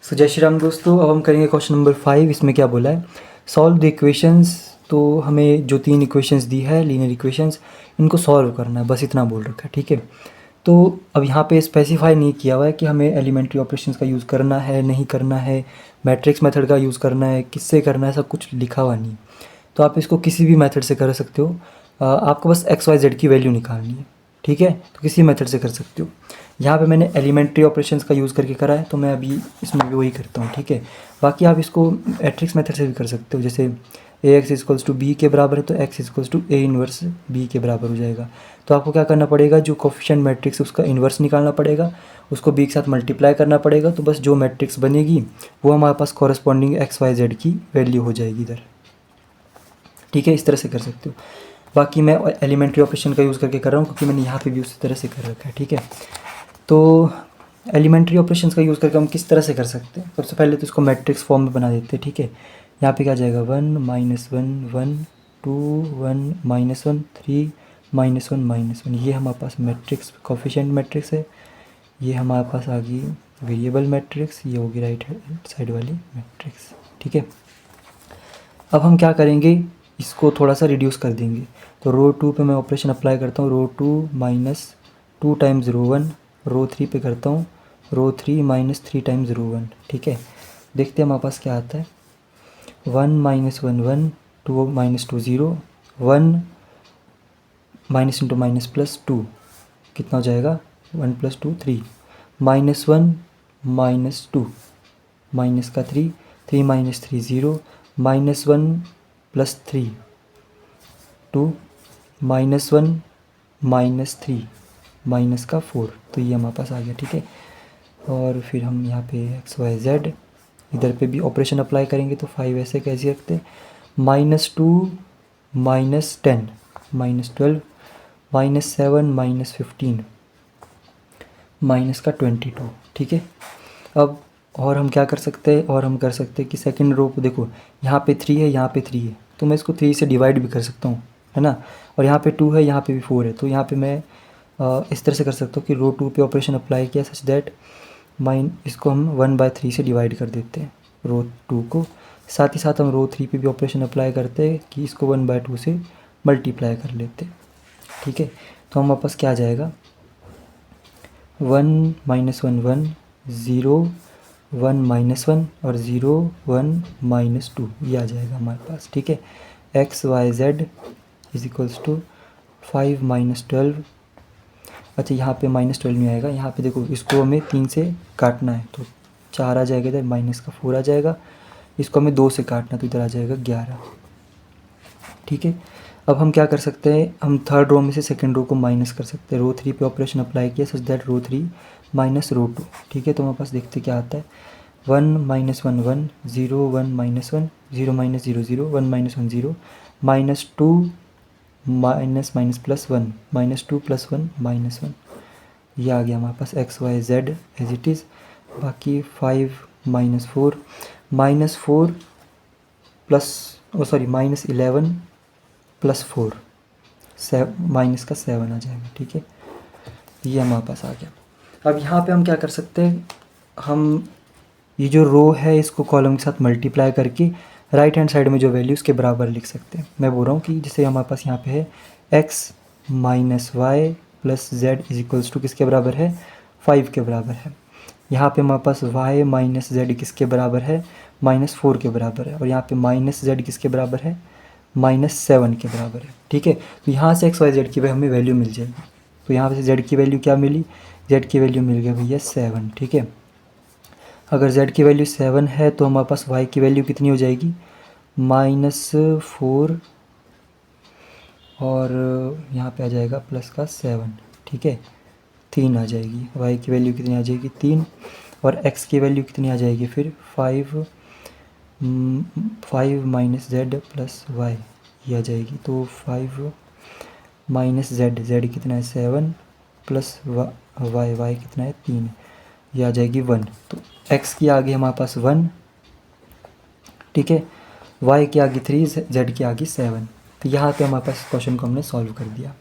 सो जय श्री राम दोस्तों, अब हम करेंगे क्वेश्चन नंबर 5। इसमें क्या बोला है, सॉल्व द इक्वेशंस। तो हमें जो 3 इक्वेशंस दी है लीनियर इक्वेशंस, इनको सॉल्व करना है, बस इतना बोल रखा है। ठीक है, तो अब यहाँ पे स्पेसिफाई नहीं किया हुआ है कि हमें एलिमेंट्री ऑपरेशंस का यूज़ करना है नहीं करना है, मैट्रिक्स मेथड का यूज़ करना है, किससे करना है, सब कुछ लिखा हुआ नहीं। तो आप इसको किसी भी मेथड से कर सकते हो। आपको बस एक्स वाई जेड की वैल्यू निकालनी है। ठीक है, तो किसी मेथड से कर सकते हो। यहाँ पे मैंने एलिमेंट्री ऑपरेशंस का यूज़ करके करा है, तो मैं अभी इसमें भी वही करता हूँ। ठीक है, बाकी आप इसको मैट्रिक्स मेथड से भी कर सकते हो। जैसे A x equals to B के बराबर है तो x equals to A inverse B के बराबर हो जाएगा। तो आपको क्या करना पड़ेगा, जो कोफिशिएंट मैट्रिक्स उसका इन्वर्स निकालना पड़ेगा, उसको बी के साथ मल्टीप्लाई करना पड़ेगा। तो बस जो मैट्रिक्स बनेगी वो हमारे पास कॉरस्पॉन्डिंग एक्स वाई जेड की वैल्यू हो जाएगी इधर। ठीक है, इस तरह से कर सकते हो। बाकी मैं एलिमेंट्री ऑपरेशन का यूज़ करके कर रहा हूँ क्योंकि मैंने यहाँ पे भी उसी तरह से कर रखा है। ठीक है, तो एलिमेंट्री ऑपरेशंस का यूज़ करके हम किस तरह से कर सकते हैं। सबसे पहले तो इसको मैट्रिक्स फॉर्म में बना देते हैं। ठीक है, यहाँ पे क्या आ जाएगा 1 -1 1 2 1 -1 3 -1 -1। ये हमारे पास मैट्रिक्स कोफिशिएंट मैट्रिक्स है। ये हमारे पास आ गई वेरिएबल मैट्रिक्स, ये होगी राइट साइड वाली मैट्रिक्स। ठीक है, अब हम क्या करेंगे, इसको थोड़ा सा रिड्यूस कर देंगे। तो रो 2 पे मैं ऑपरेशन अप्लाई करता हूँ, रो 2 -2 टाइम्स रो 1, रो 3 पे करता हूँ रो 3 -3 टाइम्स रो 1। ठीक है, देखते हैं हमारे पास क्या आता है। 1 -1 1 2 -2 0 1 माइनस इंटू माइनस प्लस 2 कितना हो जाएगा, 1 + 2 3 -1 -2 माइनस का 3 3 -3 0 -1 + 3 2 -1 -3 माइनस का 4। तो ये हमारे पास आ गया। ठीक है, और फिर हम यहाँ पे एक्स वाई जेड इधर पे भी ऑपरेशन अप्लाई करेंगे। तो 5 ऐसे कैसे रखते हैं, -2 -10 -12 -7 -15 माइनस का 22। ठीक है, अब और हम क्या कर सकते हैं, और हम कर सकते हैं कि सेकंड रो को देखो, यहाँ पे 3 है, यहाँ पे 3 है, तो मैं इसको 3 से डिवाइड भी कर सकता हूँ, है ना। और यहाँ पे 2 है, यहाँ पे भी 4 है, तो यहाँ पे मैं इस तरह से कर सकता हूँ कि रो 2 पे ऑपरेशन अप्लाई किया सच दैट इसको हम 1/3 से डिवाइड कर देते हैं रो 2 को। साथ ही साथ हम रो 3 पे भी ऑपरेशन अप्लाई करते हैं कि इसको 1/2 से मल्टीप्लाई कर लेते हैं। ठीक है, तो हम वापस क्या आ जाएगा, 1 -1 1 0 1 -1 और 0 1 -2 ये आ जाएगा हमारे पास। ठीक है, x Y z is equals to 5 -12। अच्छा, यहाँ पे -12 नहीं आएगा, यहाँ पे देखो इसको हमें 3 से काटना है तो 4 आ जाएगा, इधर माइनस का 4 आ जाएगा। इसको हमें 2 से काटना तो इधर आ जाएगा 11। ठीक है, अब हम क्या कर सकते हैं, हम थर्ड रो में से सेकंड रो को माइनस कर सकते हैं। रो 3 पे ऑपरेशन अप्लाई किया such that row 3 minus rho 2। ठीक है, तो हमारे पास देखते क्या आता है, 1 -1 1 0 1 -1 0 -0 0 1 -1 0 -2 माइनस माइनस प्लस 1 -2 + 1 -1। ये आ गया हमारे पास X Y Z as it is. बाकी 5 -4 -4 प्लस -11 + 4 माइनस का 7 आ जाएगा। ठीक है, ये हमारे पास आ गया। अब यहाँ पे हम क्या कर सकते हैं, हम ये जो रो है इसको कॉलम के साथ मल्टीप्लाई करके राइट हैंड साइड में जो वैल्यू उसके बराबर लिख सकते हैं। मैं बोल रहा हूँ कि जैसे हमारे पास यहाँ पे है x - y + z is equals to किसके बराबर है, 5 के बराबर है। यहाँ पे हमारे पास y - z किसके बराबर है, -4 के बराबर है। और यहाँ पे -z किसके बराबर है, -7 के बराबर है। ठीक है, तो यहाँ से एक्स वाई जेड की हमें वैल्यू मिल जाएगी। तो यहाँ से z की वैल्यू क्या मिली, z की वैल्यू मिल गई भैया 7। ठीक है, अगर z की वैल्यू 7 है तो हमारे पास y की वैल्यू कितनी हो जाएगी, -4 और यहाँ पे आ जाएगा प्लस का 7। ठीक है, 3 आ जाएगी। y की वैल्यू कितनी आ जाएगी, 3। और x की वैल्यू कितनी आ जाएगी फिर 5 -z + y ये आ जाएगी। तो 5 -z कितना है 7 प्लस y कितना है 3, ये आ जाएगी 1। तो x की आगे हमारे पास 1। ठीक है, y की आगे 3, z की आगे 7। तो यहाँ पे हमारे पास क्वेश्चन को हमने सॉल्व कर दिया।